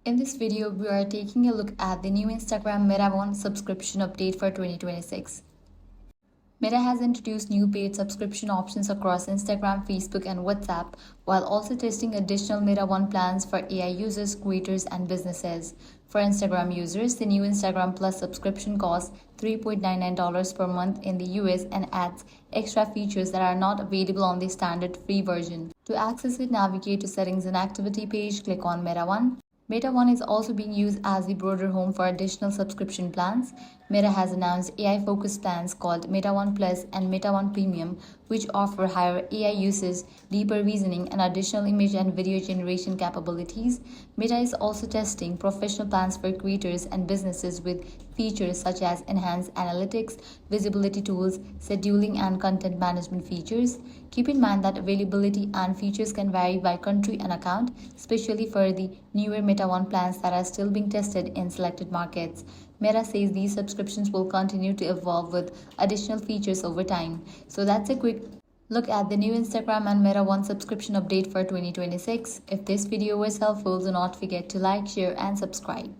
In this video, we are taking a look at the new Instagram Meta One subscription update for 2026. Meta has introduced new paid subscription options across Instagram, Facebook, and WhatsApp, while also testing additional Meta One plans for AI users, creators, and businesses. For Instagram users, the new Instagram Plus subscription costs $3.99 per month in the US and adds extra features that are not available on the standard free version. To access it, navigate to Settings and Activity page, click on Meta One. Meta One is also being used as the broader home for additional subscription plans. Meta has announced AI-focused plans called Meta One Plus and Meta One Premium, which offer higher AI usage, deeper reasoning, and additional image and video generation capabilities. Meta is also testing professional plans for creators and businesses with features such as enhanced analytics, visibility tools, scheduling, and content management features. Keep in mind that availability and features can vary by country and account, especially for the newer Meta One plans that are still being tested in selected markets. Meta says these subscriptions will continue to evolve with additional features over time. So that's a quick look at the new Instagram and Meta One subscription update for 2026. If this video was helpful, do not forget to like, share, and subscribe.